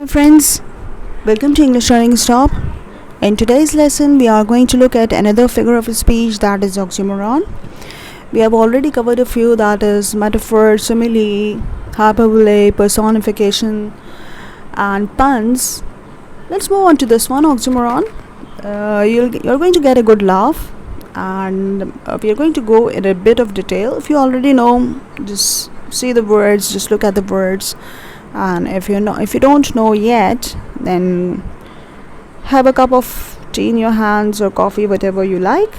Friends, welcome to English Learning Stop. In today's lesson, we are going to look at another figure of speech, that is oxymoron. We have already covered a few, that is metaphor, simile, hyperbole, personification, and puns. Let's move on to this one, oxymoron. You're going to get a good laugh, and we are going to go in a bit of detail. If you already know, just see the words, just look at the words. And if you don't know yet, then have a cup of tea in your hands or coffee, whatever you like,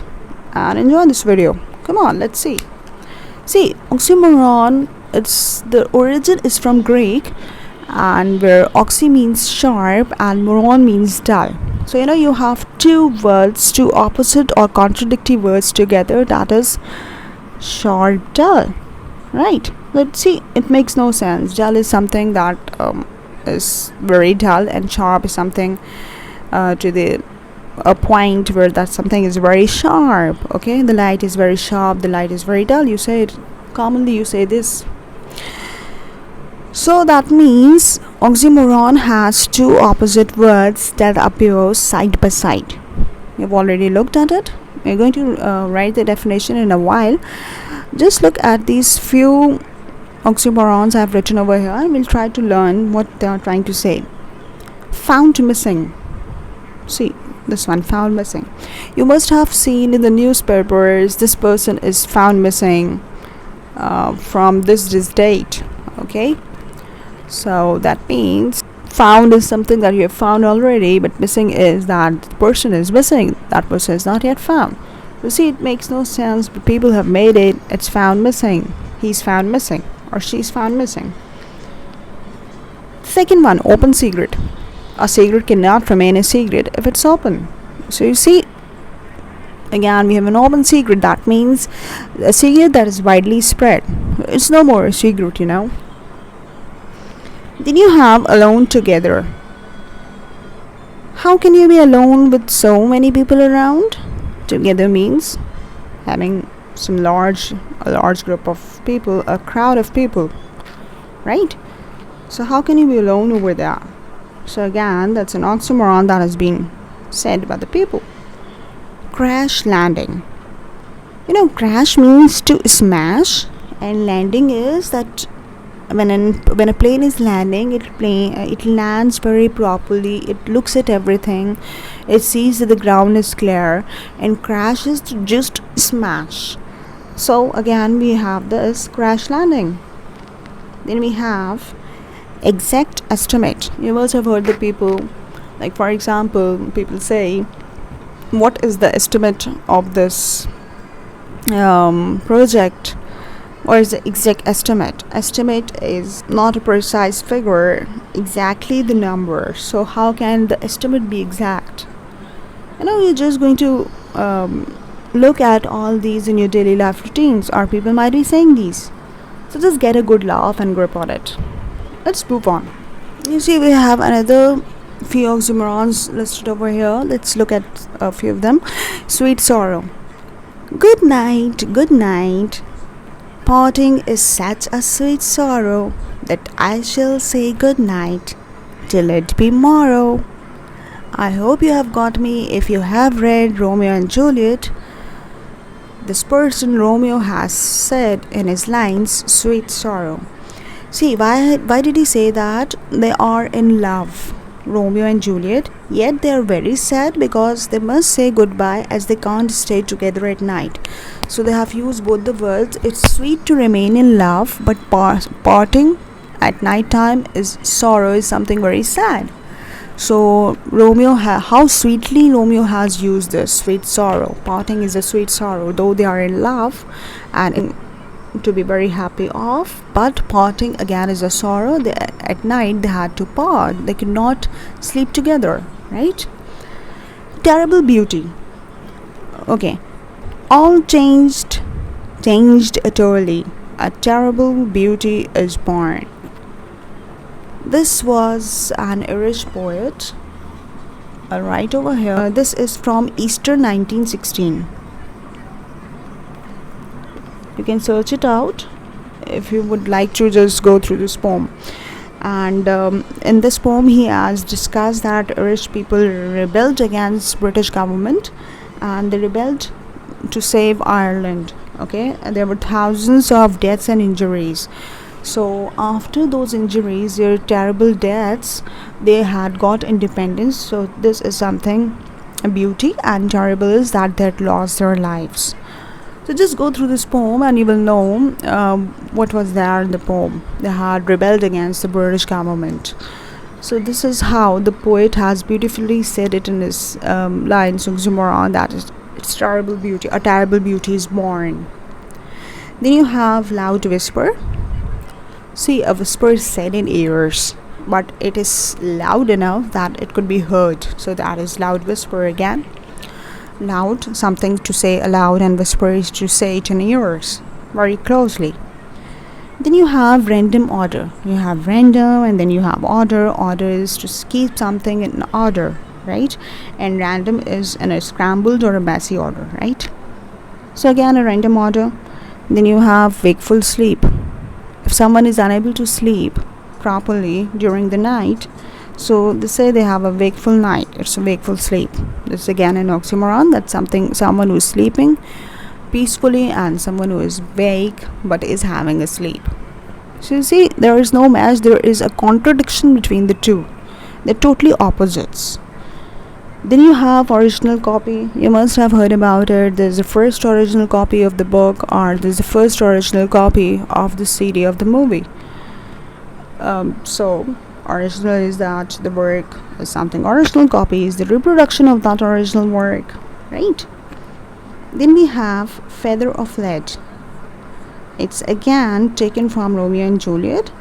and enjoy this video. Come on, let's see. Oxymoron, the origin is from Greek, and where oxy means sharp and moron means dull. So you have two words, two opposite or contradictory words together, that is sharp, dull, right? Let's see, it makes no sense. Dull is something that is very dull, and sharp is something to a point where that something is very sharp. Okay, the light is very sharp, the light is very dull. You say it commonly, you say this. So that means oxymoron has two opposite words that appear side by side. You've already looked at it. We're going to write the definition in a while. Just look at these few oxymorons I've written over here, and we'll try to learn what they are trying to say. Found missing. See, this one, found missing. You must have seen in the newspapers, this person is found missing from this date. Okay, so that means found is something that you have found already, but missing is that the person is missing. That person is not yet found. You see, it makes no sense, but people have made it. It's found missing. He's found missing, or she's found missing. Second one, open secret. A secret cannot remain a secret if it's open. So you see, again we have an open secret. That means a secret that is widely spread. It's no more a secret, Then you have alone together. How can you be alone with so many people around? Together means having a large group of people, a crowd of people, right? So how can you be alone over there? So again, that's an oxymoron that has been said by the people. Crash landing. Crash means to smash, and landing is that when a plane is landing, it lands very properly. It looks at everything. It sees that the ground is clear, and crash is to just smash. So again, we have this crash landing. Then we have exact estimate. You must have heard the people, like for example, people say, what is the estimate of this project? Or is the exact estimate? Estimate is not a precise figure, exactly the number. So how can the estimate be exact? You're just going to look at all these in your daily life routines, or people might be saying these. So just get a good laugh and grip on it. Let's move on. You see, we have another few oxymorons listed over here. Let's look at a few of them. Sweet sorrow. Good night, good night. Parting is such a sweet sorrow that I shall say good night till it be morrow. I hope you have got me if you have read Romeo and Juliet. This person Romeo has said in his lines, sweet sorrow. See, why did he say that? They are in love, Romeo and Juliet, yet they are very sad because they must say goodbye as they can't stay together at night. So they have used both the words. It's sweet to remain in love, but parting at night time is sorrow, is something very sad. So how sweetly Romeo has used this sweet sorrow. Parting is a sweet sorrow, though they are in love and to be very happy of, but parting again is a sorrow. At night they had to part. They could not sleep together, right? Terrible beauty. Okay, all changed utterly. A terrible beauty is born. This was an Irish poet. Right over here. This is from Easter 1916. You can search it out if you would like to just go through this poem. And in this poem he has discussed that Irish people rebelled against British government, and they rebelled to save Ireland. Okay, and there were thousands of deaths and injuries. So after those injuries, their terrible deaths, they had got independence. So this is something a beauty, and terrible is that they had lost their lives. So just go through this poem and you will know what was there in the poem. They had rebelled against the British government. So this is how the poet has beautifully said it in his lines, Oxymoron, that is, it's terrible beauty, a terrible beauty is born. Then you have loud whisper. See, a whisper is said in ears, but it is loud enough that it could be heard. So that is loud whisper again. Loud, something to say aloud, and whisper is to say it in ears very closely. Then you have random order. You have random and then you have order. Order is to keep something in order, right? And random is in a scrambled or a messy order, right? So again, a random order. Then you have wakeful sleep. If someone is unable to sleep properly during the night, so they say they have a wakeful night. It's a wakeful sleep. This is again an oxymoron. That's someone who is sleeping peacefully and someone who is awake but is having a sleep. So you see, there is no match. There is a contradiction between the two. They're totally opposites. Then you have original copy. You must have heard about it. There's the first original copy of the book, or there's the first original copy of the CD of the movie. So original is that the work is something. Original copy is the reproduction of that original work, right? Then we have feather of lead. It's again taken from Romeo and Juliet.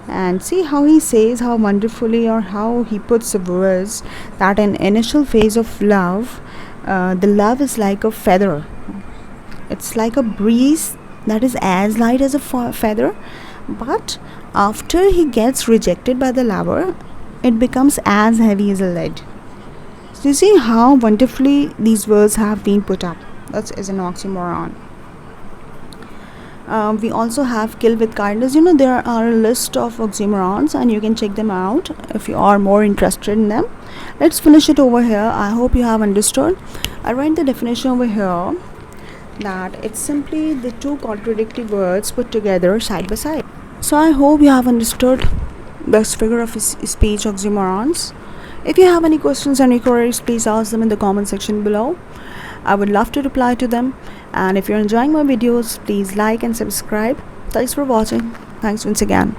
And see how he says, how wonderfully, or how he puts the words, that in initial phase of love, the love is like a feather. It's like a breeze that is as light as a feather, but after he gets rejected by the lover, it becomes as heavy as a lead. So you see how wonderfully these words have been put up. That is an oxymoron. We also have kill with kindness. You know, there are a list of oxymorons and you can check them out if you are more interested in them. Let's finish it over here. I hope you have understood. I write the definition over here, that it's simply the two contradictory words put together side by side. So I hope you have understood this figure of speech oxymorons. If you have any questions and inquiries, please ask them in the comment section below. I would love to reply to them. And if you're enjoying my videos, please like and subscribe. Thanks for watching. Thanks once again.